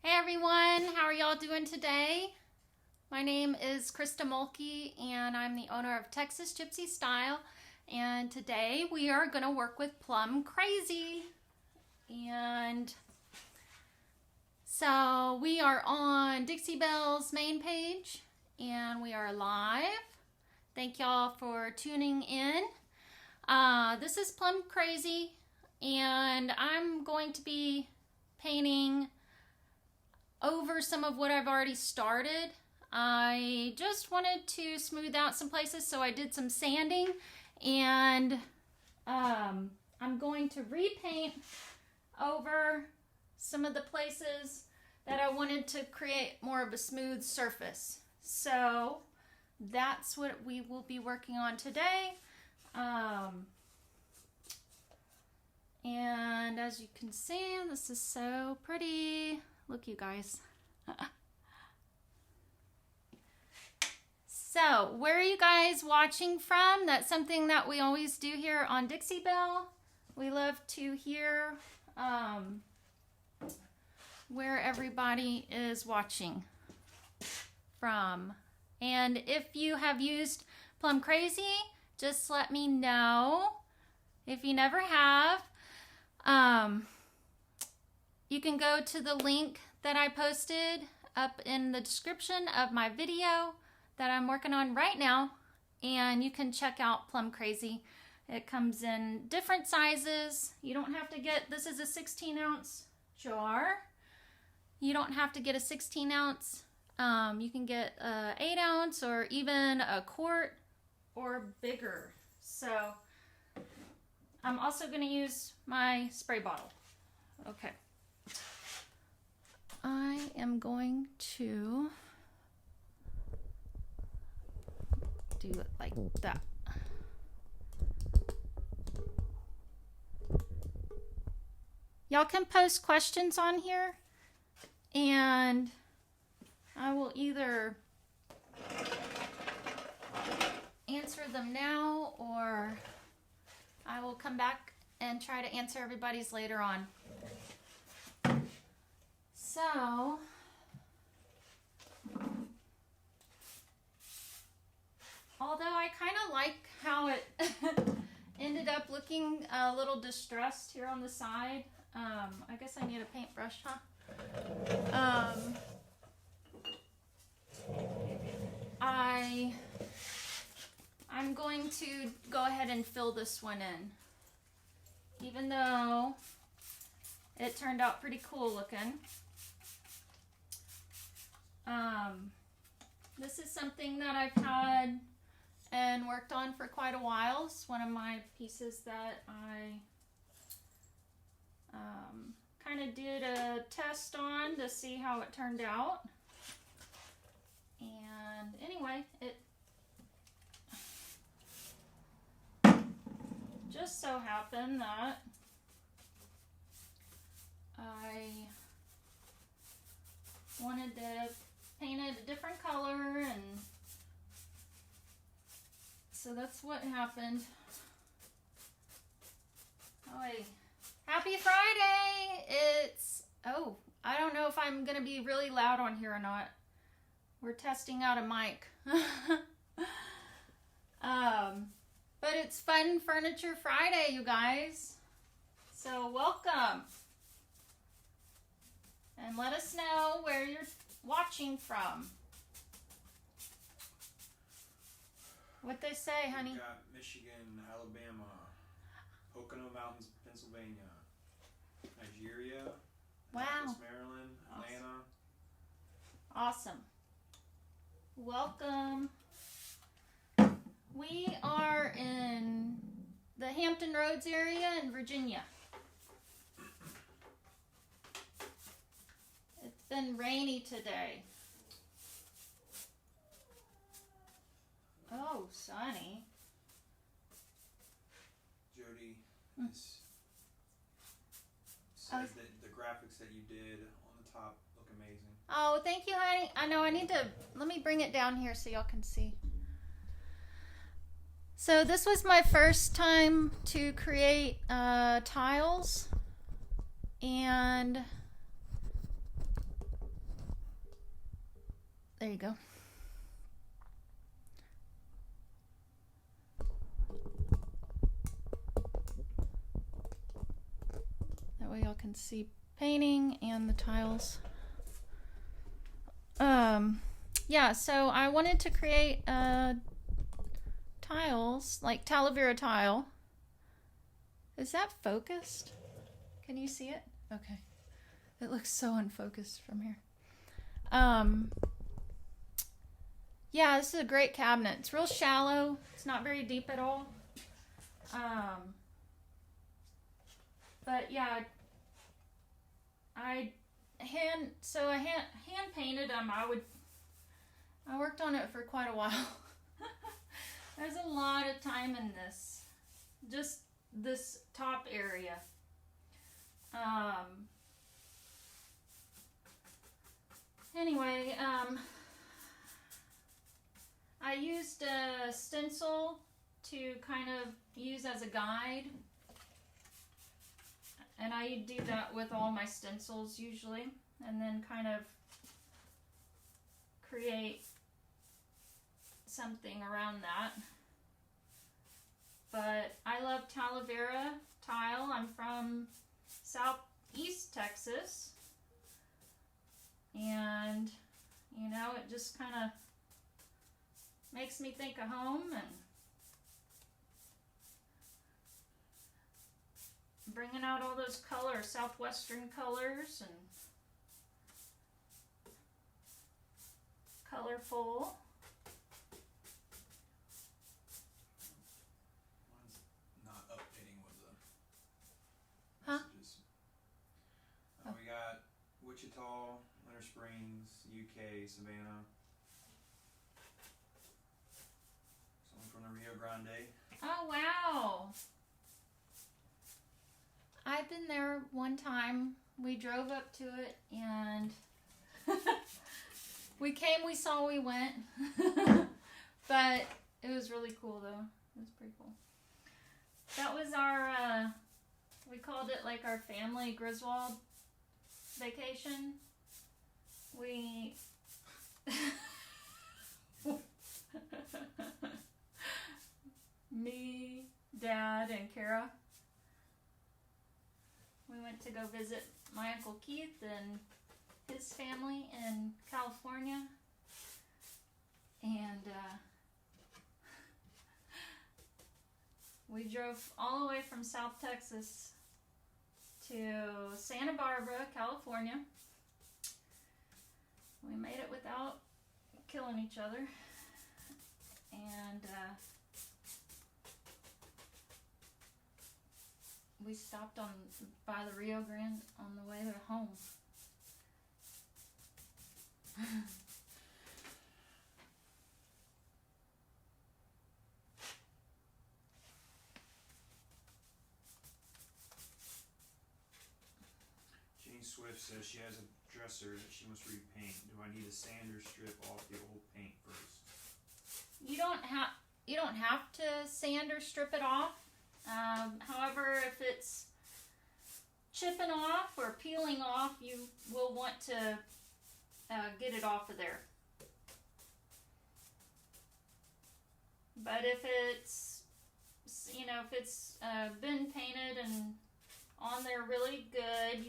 Hey everyone, how are y'all doing today? My name is Krista Mulkey and I'm the owner of Texas Gypsy Style, and today we are going to work with Plum Crazy. And so we are on Dixie Belle's main page and we are live. Thank y'all for tuning in. This is Plum Crazy and I'm going to be painting over some of what I've already started. I just wanted to smooth out some places, so I did some sanding, and I'm going to repaint over some of the places that I wanted to create more of a smooth surface. So that's what we will be working on today. And as you can see, this is so pretty. Look, you guys. So, where are you guys watching from? That's something that we always do here on Dixie Belle. We love to hear where everybody is watching from. And if you have used Plum Crazy, just let me know. If you never have, you can go to the link that I posted up in the description of my video that I'm working on right now, and you can check out Plum Crazy. It comes in different sizes. You don't have to get, this is a 16-ounce jar. You don't have to get a 16-ounce. You can get an 8-ounce or even a quart or bigger. So I'm also going to use my spray bottle. Okay. I am going to do it like that. Y'all can post questions on here and I will either answer them now or I will come back and try to answer everybody's later on. So, although I kind of like how it ended up looking a little distressed here on the side, I guess I need a paintbrush, huh? I'm going to go ahead and fill this one in, even though it turned out pretty cool looking. This is something that I've had and worked on for quite a while. It's one of my pieces that I kind of did a test on to see how it turned out. And anyway, it just so happened that I wanted to paint it a different color, and so that's what happened. Oh, wait. Happy Friday! Oh, I don't know if I'm going to be really loud on here or not. We're testing out a mic. But it's Fun Furniture Friday, you guys. So welcome. And let us know where you're watching from. What they say, honey? We got Michigan, Alabama, Pocono Mountains, Pennsylvania, Nigeria, Wow. Maryland, Atlanta. Awesome. Welcome. We are in the Hampton Roads area in Virginia. It's been rainy today. Oh, sunny. Jody Oh. said that the graphics that you did on the top look amazing. Oh, thank you, honey. I know I need to, let me bring it down here so y'all can see. So this was my first time to create tiles, and There you go. That way y'all can see painting and the tiles. Yeah, so I wanted to create tiles, like Talavera tile. Is that focused? Can you see it? Okay. It looks so unfocused from here. Yeah, this is a great cabinet. It's real shallow. It's not very deep at all. But yeah, I hand painted them. I worked on it for quite a while. There's a lot of time in this. Just this top area. Anyway, I used a stencil to kind of use as a guide. And I do that with all my stencils usually. And then kind of create something around that. But I love Talavera tile. I'm from Southeast Texas. And, you know, it just kind of makes me think of home and bringing out all those colors, southwestern colors and colorful. Mine's not updating with the Huh? messages. We got Wichita, Winter Springs, UK, Savannah. Someone from the Rio Grande. Oh, wow. I've been there one time. We drove up to it and we came, we saw, we went. But it was really cool though. It was pretty cool. That was our, we called it like our family Griswold vacation. We me, Dad, and Kara. We went to go visit my Uncle Keith and his family in California. And we drove all the way from South Texas to Santa Barbara, California. We made it without killing each other. And we stopped by the Rio Grande on the way home. Jane Swift says she has a dresser that she wants to repaint. Do I need to sand or strip off the old paint first? You don't have to sand or strip it off. However, if it's chipping off or peeling off, you will want to get it off of there. But if it's, you know, if it's been painted and on there really good,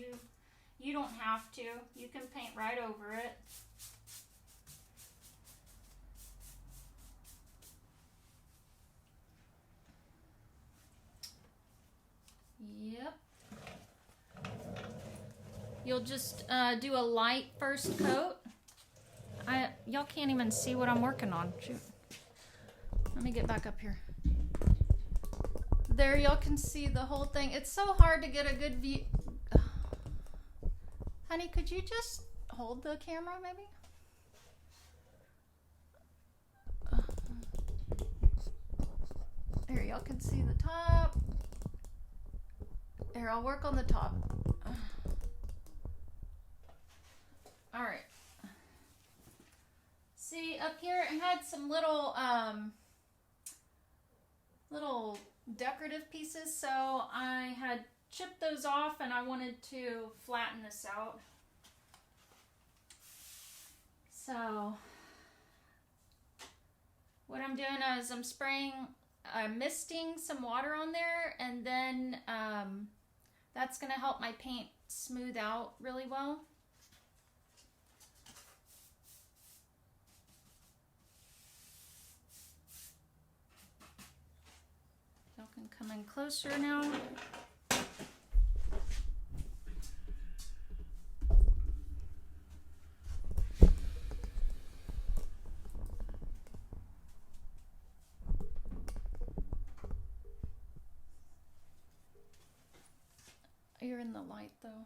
you don't have to. You can paint right over it. Yep. You'll just do a light first coat. Y'all can't even see what I'm working on. Shoot. Let me get back up here. There, y'all can see the whole thing. It's so hard to get a good view. Honey, could you just hold the camera maybe? There, y'all can see the top. Here, I'll work on the top. Alright. See, up here it had some little decorative pieces, so I had chipped those off and I wanted to flatten this out. So what I'm doing is I'm misting some water on there, and then that's going to help my paint smooth out really well. Y'all can come in closer now. You're in the light though.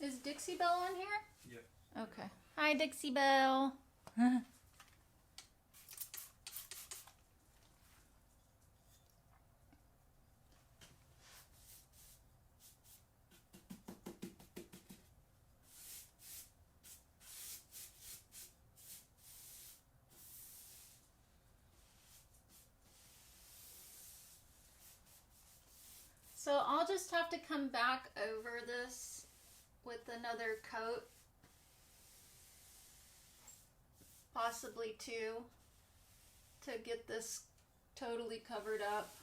Is Dixie Belle on here? Yep. Okay. Hi, Dixie Belle. So I'll just have to come back over this with another coat, possibly two, to get this totally covered up.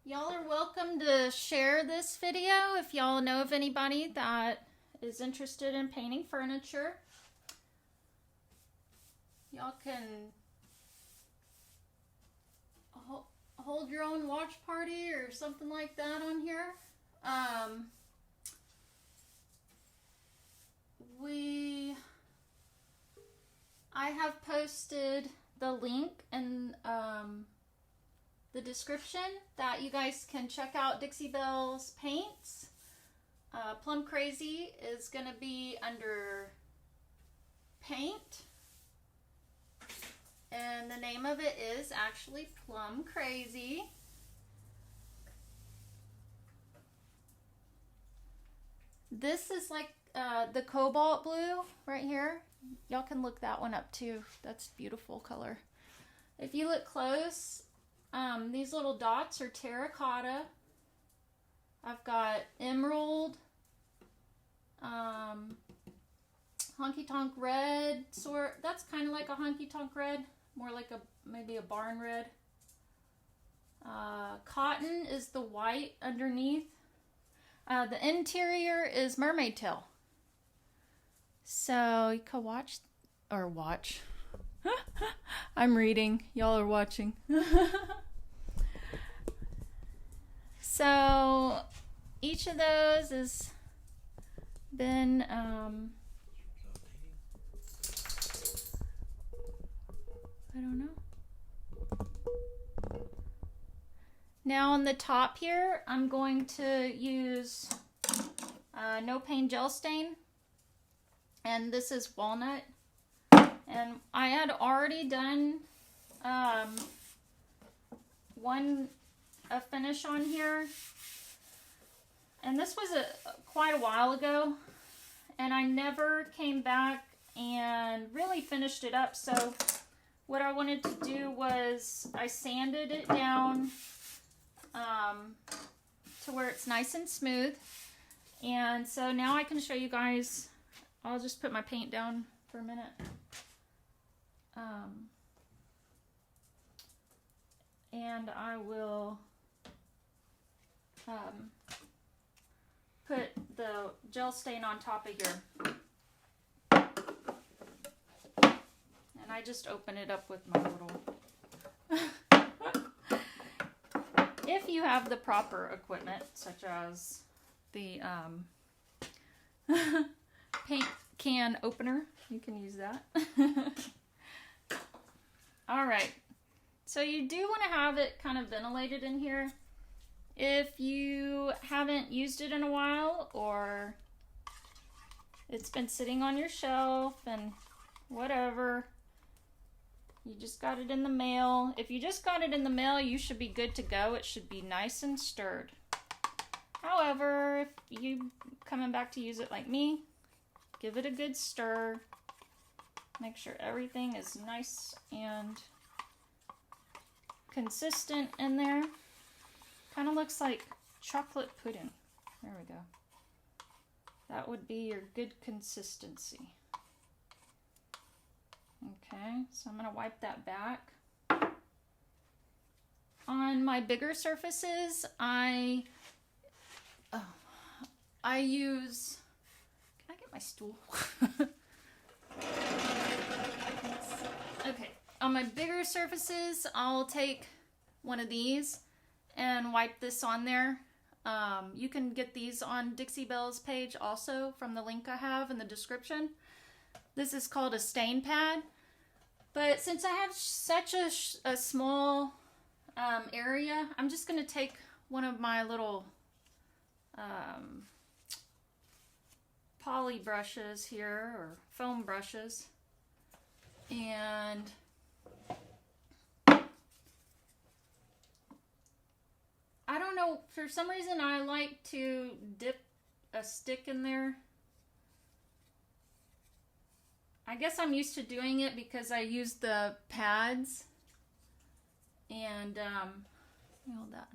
Y'all are welcome to share this video if y'all know of anybody that is interested in painting furniture. Y'all can hold your own watch party or something like that on here. I have posted the link in the description that you guys can check out Dixie Belle's paints. Plum Crazy is going to be under paint. And the name of it is actually Plum Crazy. This is like the cobalt blue right here. Y'all can look that one up too. That's a beautiful color. If you look close, these little dots are terracotta. I've got emerald, honky tonk red sort. That's kind of like a honky tonk red, more like maybe a barn red. Cotton is the white underneath. The interior is mermaid tail. So you can watch. I'm reading. Y'all are watching. So each of those has been I don't know. Now on the top here, I'm going to use No Pain Gel Stain. And this is walnut. And I had already done a finish on here. And this was quite a while ago. And I never came back and really finished it up. So what I wanted to do was I sanded it down to where it's nice and smooth. And so now I can show you guys. I'll just put my paint down for a minute. And I will put the gel stain on top of here. And I just open it up with my little... If you have the proper equipment, such as the paint can opener. You can use that. All right. So you do want to have it kind of ventilated in here. If you haven't used it in a while, or it's been sitting on your shelf and whatever, you just got it in the mail. If you just got it in the mail, you should be good to go. It should be nice and stirred. However, if you coming back to use it like me, give it a good stir. Make sure everything is nice and consistent in there. Kind of looks like chocolate pudding. There we go. That would be your good consistency. Okay, so I'm going to wipe that back. On my bigger surfaces, I use, can I get my stool? Okay, on my bigger surfaces, I'll take one of these and wipe this on there. You can get these on Dixie Belle's page also from the link I have in the description. This is called a stain pad. But since I have such a small area, I'm just going to take one of my little poly brushes here, or foam brushes, and I don't know, for some reason I like to dip a stick in there. I guess I'm used to doing it because I use the pads, and let me hold that.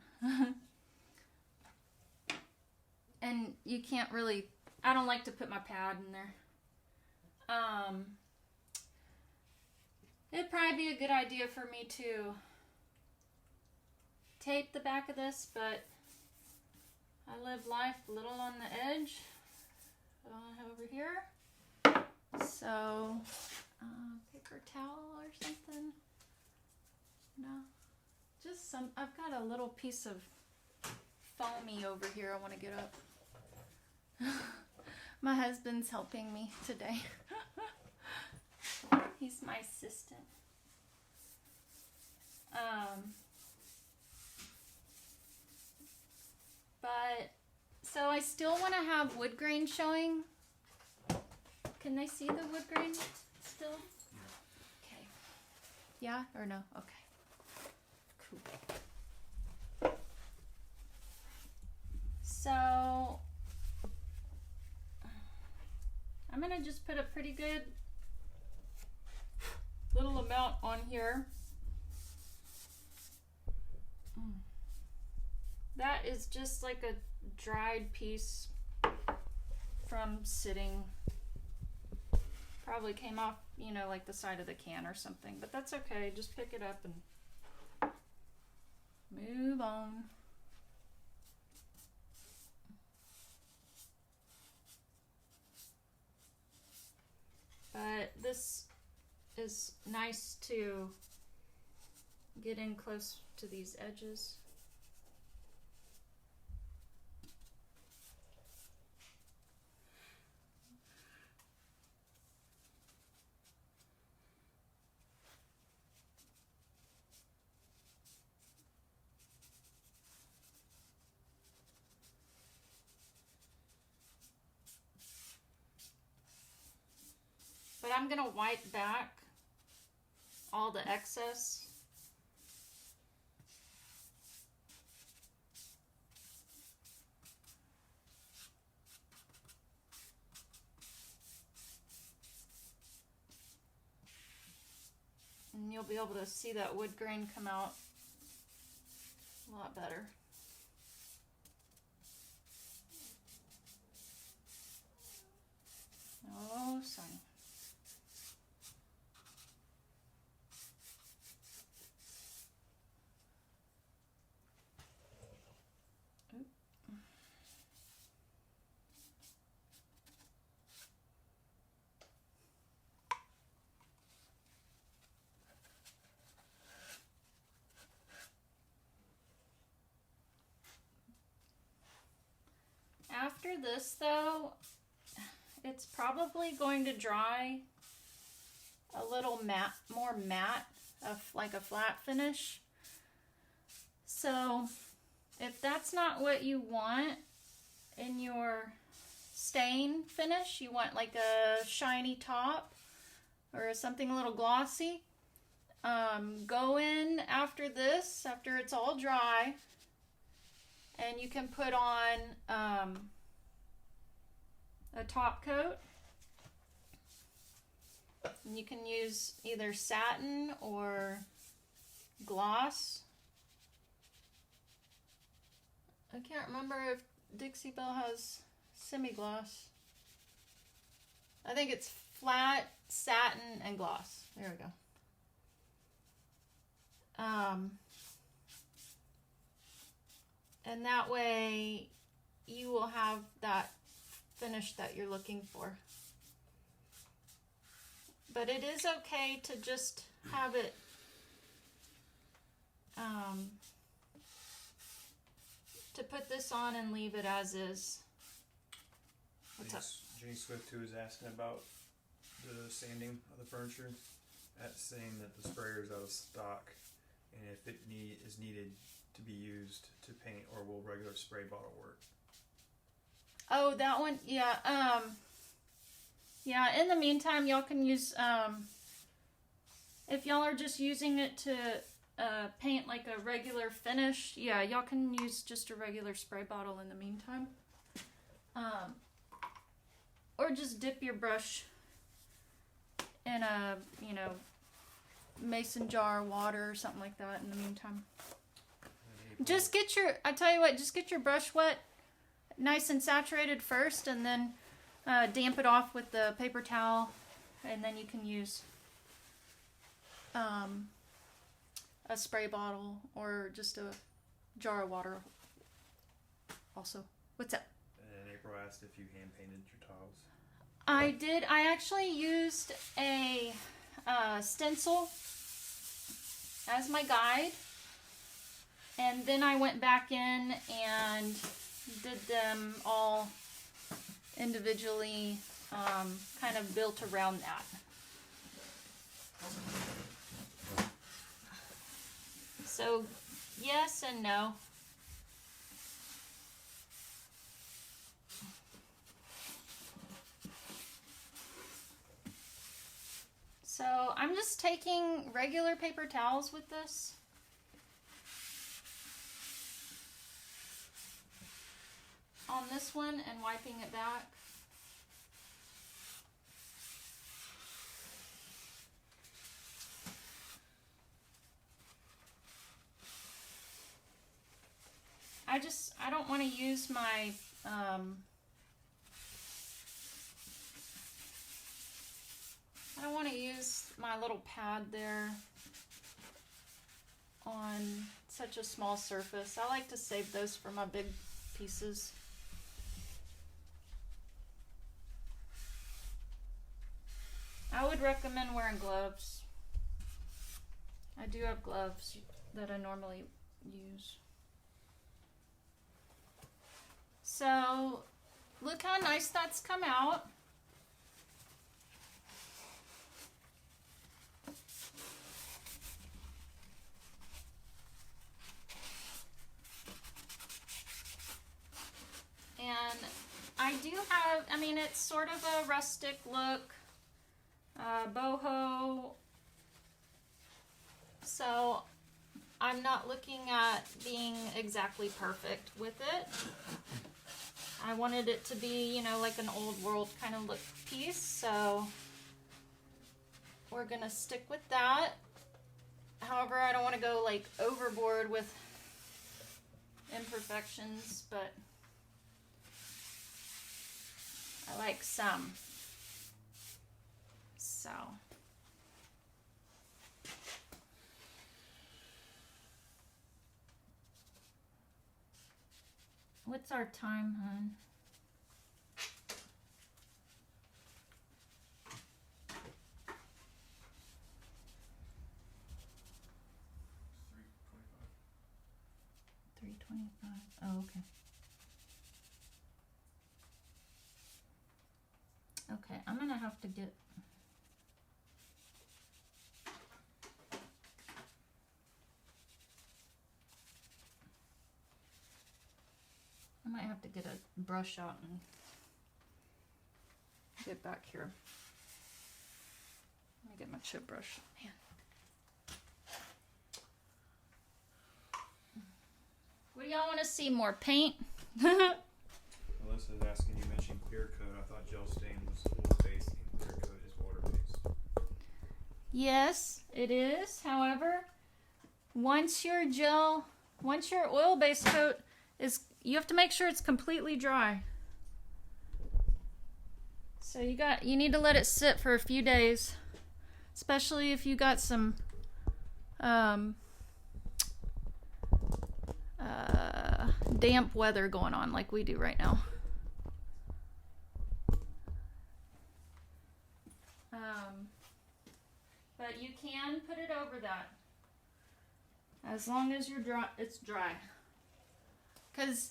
And you can't really, I don't like to put my pad in there. It'd probably be a good idea for me to tape the back of this, but I live life a little on the edge over here. So, paper towel or something. No, just some, I've got a little piece of foamy over here I want to get up. My husband's helping me today. He's my assistant. But, so I still want to have wood grain showing. Can they see the wood grain still? Okay. Yeah or no? Okay. Cool. So, I'm going to just put a pretty good little amount on here. That is just like a dried piece from sitting. Probably came off, you know, like the side of the can or something, but that's okay. Just pick it up and move on. But this is nice to get in close to these edges. But I'm going to wipe back all the excess. And you'll be able to see that wood grain come out a lot better. Oh, sorry. After this, though, it's probably going to dry a little more matte, like a flat finish. So if that's not what you want in your stain finish, you want like a shiny top or something a little glossy, go in after this, after it's all dry, and you can put on a top coat. And you can use either satin or gloss. I can't remember if Dixie Belle has semi-gloss. I think it's flat, satin, and gloss. There we go. And that way you will have that finish that you're looking for. But it is okay to just have it to put this on and leave it as is. What's up? Jenny Swift, who was asking about the sanding of the furniture, that's saying that the sprayer is out of stock, and if it is needed to be used to paint, or will regular spray bottle work? Oh, that one, yeah. Yeah, in the meantime, y'all can use, if y'all are just using it to paint like a regular finish, yeah, y'all can use just a regular spray bottle in the meantime. Or just dip your brush in a, mason jar of water or something like that in the meantime. Just get your, I tell you what, just get your brush wet, nice and saturated first, and then damp it off with the paper towel, and then you can use a spray bottle or just a jar of water also. What's up? And April asked if you hand painted your tiles. I did. I actually used a stencil as my guide, and then I went back in and did them all individually, kind of built around that. So yes and no. So I'm just taking regular paper towels with this. On this one and wiping it back. I don't want to use my I don't want to use my little pad there on such a small surface. I like to save those for my big pieces. I would recommend wearing gloves. I do have gloves that I normally use. So, look how nice that's come out. And I do have, it's sort of a rustic look, boho. So I'm not looking at being exactly perfect with it. I wanted it to be, like an old world kind of look piece. So we're going to stick with that. However, I don't want to go like overboard with imperfections, but I like some. So. What's our time, hon? $3:25. Oh, okay. Okay, I'm gonna have to get. I might have to get a brush out and get back here. Let me get my chip brush. Man. What do y'all want to see? More paint? Melissa's asking, you mentioned clear coat. I thought gel stain was oil based and clear coat is water based. Yes, it is. However, once your oil-based coat is, you have to make sure it's completely dry. So you need to let it sit for a few days, especially if you got some damp weather going on like we do right now. But you can put it over that as long as it's dry, because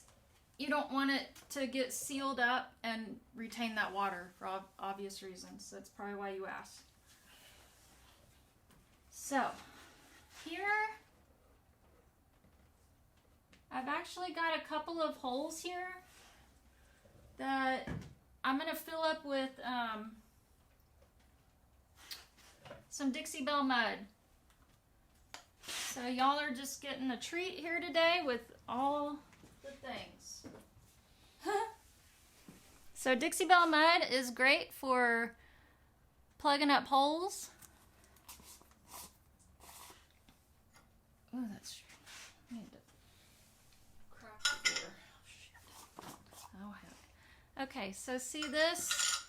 you don't want it to get sealed up and retain that water for obvious reasons. That's probably why you asked. So here I've actually got a couple of holes here that I'm going to fill up with some Dixie Belle mud. So y'all are just getting a treat here today with all the things. So Dixie Belle mud is great for plugging up holes. Oh, that's true. I need to crack the door. Oh, shit. Oh, heck. Okay, so see this?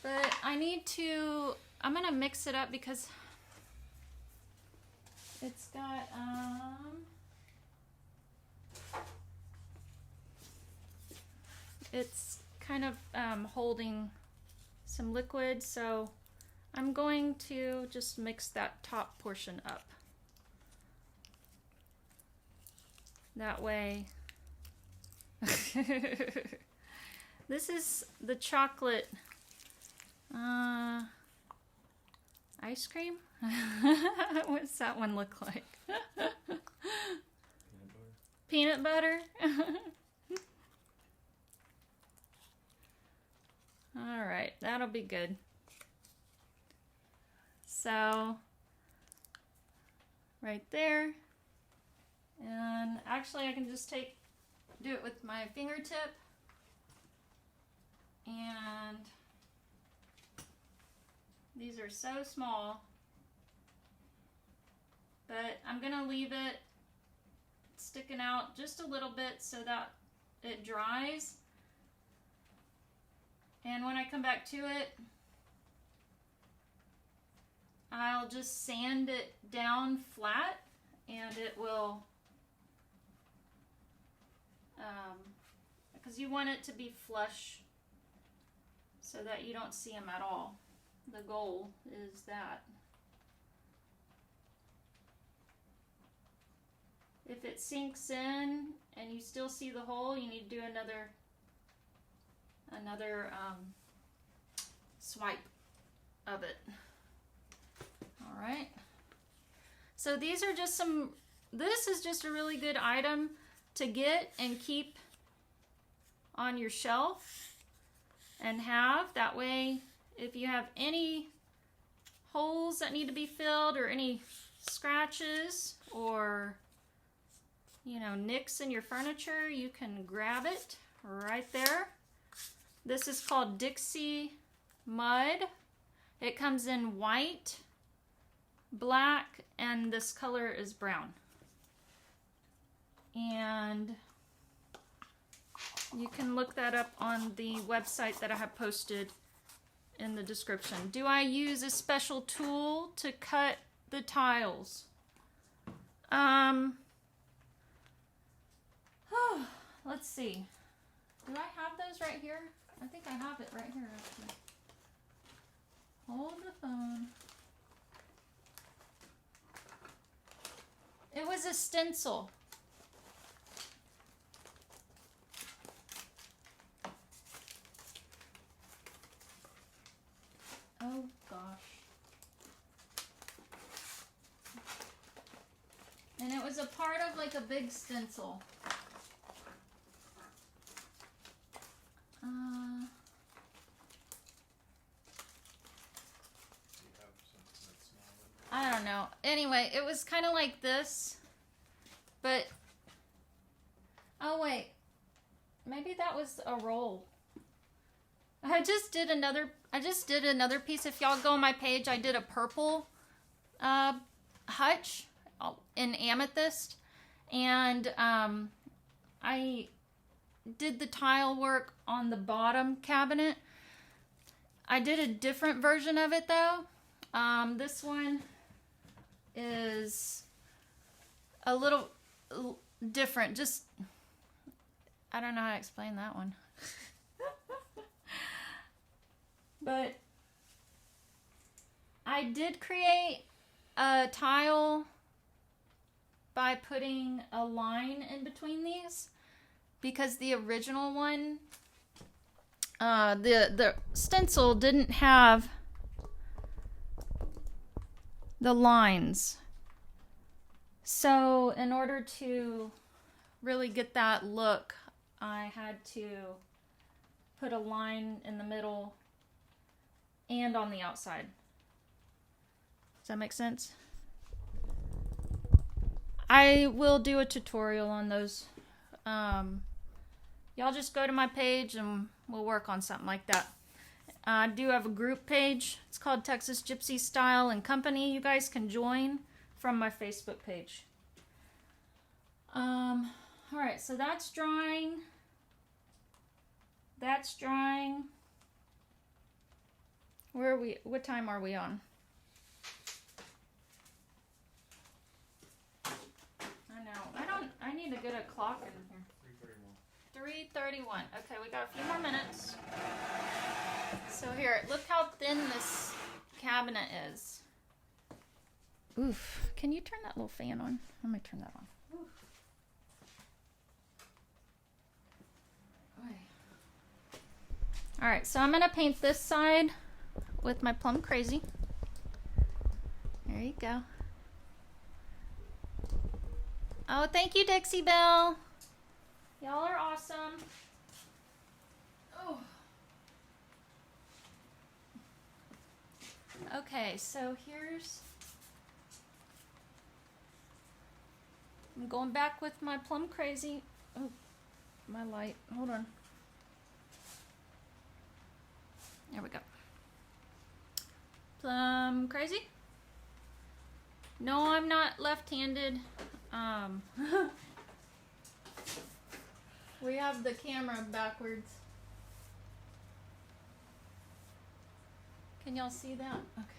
But I'm going to mix it up because it's got, it's kind of holding some liquid, so I'm going to just mix that top portion up. That way. This is the chocolate ice cream. What does that one look like? Peanut butter. All right, that'll be good. So, right there. And actually I can just do it with my fingertip. And these are so small, but I'm gonna leave it sticking out just a little bit so that it dries. And when I come back to it, I'll just sand it down flat and it will, because you want it to be flush so that you don't see them at all. The goal is that. If it sinks in and you still see the hole, you need to do another swipe of it. All right. So these are just this is just a really good item to get and keep on your shelf and have. That way, if you have any holes that need to be filled or any scratches or, you know, nicks in your furniture, you can grab it right there. This is called Dixie Mud. It comes in white, black, and this color is brown. And you can look that up on the website that I have posted in the description. Do I use a special tool to cut the tiles? Let's see. Do I have those right here? I think I have it right here, actually. Hold the phone. It was a stencil. Oh gosh. And it was a part of like a big stencil. I don't know. Anyway, it was kind of like this, but oh wait, maybe that was a roll. I just did another piece. If y'all go on my page, I did a purple hutch in amethyst, and I did the tile work on the bottom cabinet. I did a different version of it though. This one is a little different. Just, I don't know how to explain that one. But I did create a tile by putting a line in between these, because the original one, the stencil didn't have the lines. So in order to really get that look, I had to put a line in the middle and on the outside. Does that make sense? I will do a tutorial on those. Y'all just go to my page and we'll work on something like that. I do have a group page. It's called Texas Gypsy Style and Company. You guys can join from my Facebook page. Alright, so that's drying. That's drying. Where are we? What time are we on? I know. I need to get a clock in here. 3:31. Okay, we got a few more minutes. So here, look how thin this cabinet is. Oof. Can you turn that little fan on? Let me turn that on. Oof. All right, so I'm going to paint this side with my Plum Crazy. There you go. Oh, thank you, Dixie Belle. Y'all are awesome. Oh. Okay, so I'm going back with my Plum Crazy. Oh, my light. Hold on. There we go. Plum Crazy. No, I'm not left-handed. We have the camera backwards. Can y'all see that? Okay.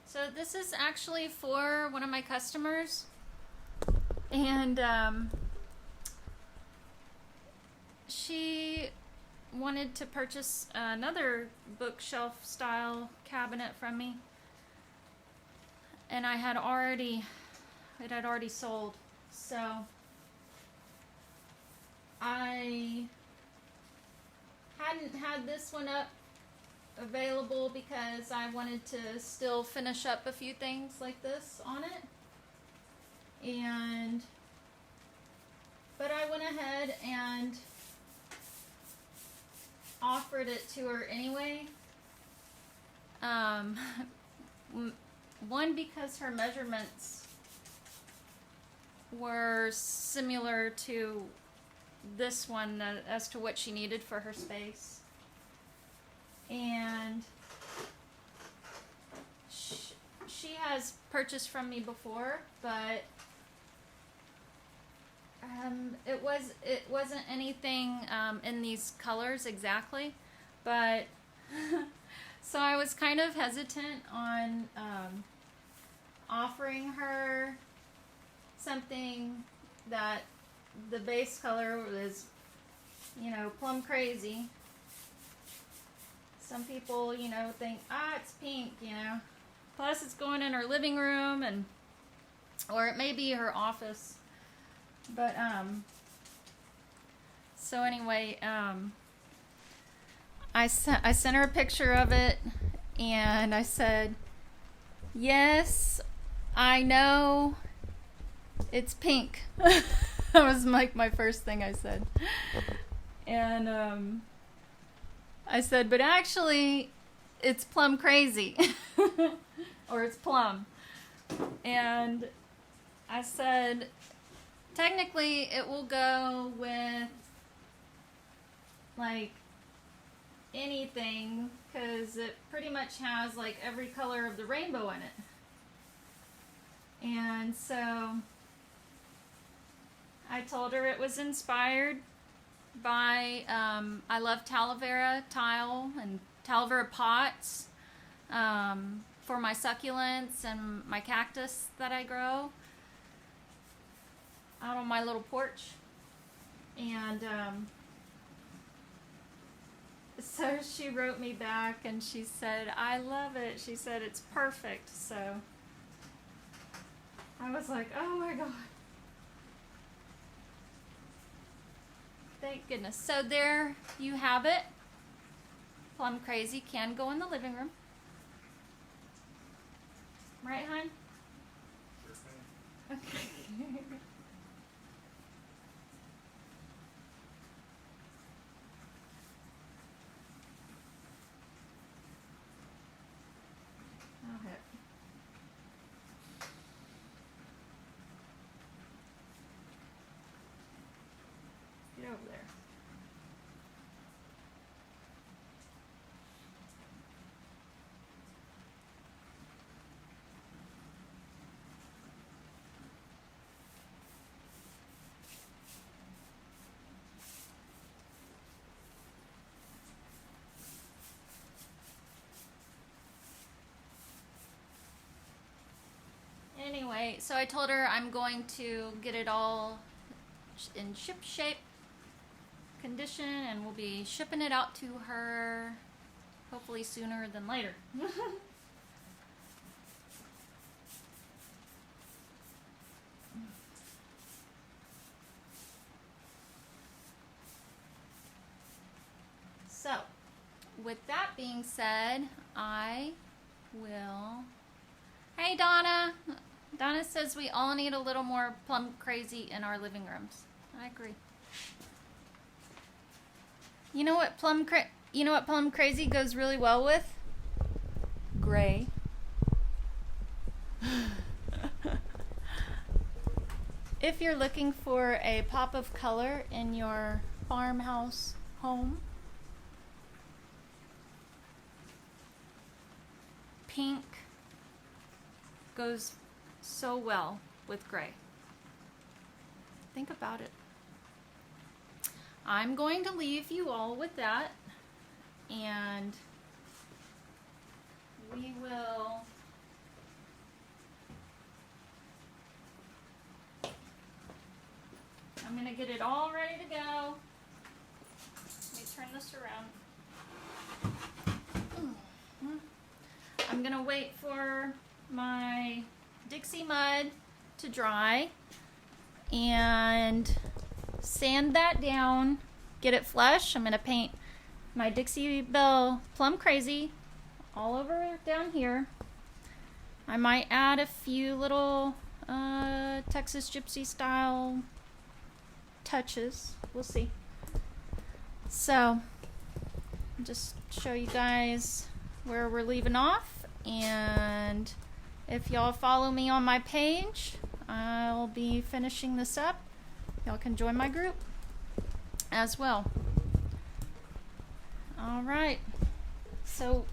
So this is actually for one of my customers, and she wanted to purchase another bookshelf style cabinet from me, and it had already sold. So I hadn't had this one up available because I wanted to still finish up a few things like this on it, but I went ahead and offered it to her anyway. One, because her measurements were similar to this one as to what she needed for her space, and she has purchased from me before, but it wasn't anything in these colors exactly, but so I was kind of hesitant on offering her something that the base color was, Plum Crazy. Some people, think, it's pink, Plus it's going in her living room, or it may be her office. But, so anyway, I sent her a picture of it, and I said, yes, I know it's pink. That was like my first thing I said. And, I said, but actually, it's Plum Crazy. Or it's plum. And I said, technically, it will go with, like, anything, because it pretty much has, like, every color of the rainbow in it. And so I told her it was inspired by, I love Talavera tile and Talavera pots for my succulents and my cactus that I grow out on my little porch. And so she wrote me back and she said, I love it. She said it's perfect. So I was like, oh my God. Thank goodness. So there you have it. Plum Crazy can go in the living room. Right, hon? Sure thing. Okay. Okay. Get over there. Anyway, so I told her I'm going to get it all in ship shape condition, and we'll be shipping it out to her hopefully sooner than later. So, with that being said, I will... Hey, Donna! Donna says we all need a little more Plum Crazy in our living rooms. I agree. You know what Plum Crazy goes really well with? Gray. If you're looking for a pop of color in your farmhouse home, pink goes so well with gray. Think about it. I'm going to leave you all with that, and we will get it all ready to go. Let me turn this around. I'm gonna wait for my Dixie mud to dry and sand that down, get it flush. I'm gonna paint my Dixie Belle Plum Crazy all over down here. I might add a few little Texas Gypsy style touches. We'll see. So, just show you guys where we're leaving off, and if y'all follow me on my page, I'll be finishing this up. Y'all can join my group as well. Alright, so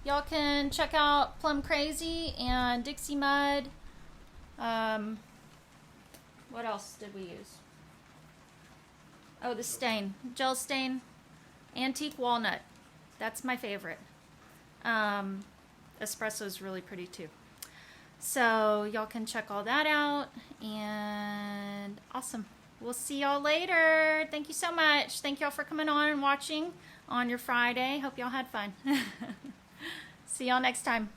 y'all can check out Plum Crazy and Dixie Mud. What else did we use? Oh, the stain, gel stain, antique walnut. That's my favorite. Espresso is really pretty too. So y'all can check all that out, and awesome. We'll see y'all later. Thank you so much. Thank y'all for coming on and watching on your Friday. Hope y'all had fun. See y'all next time.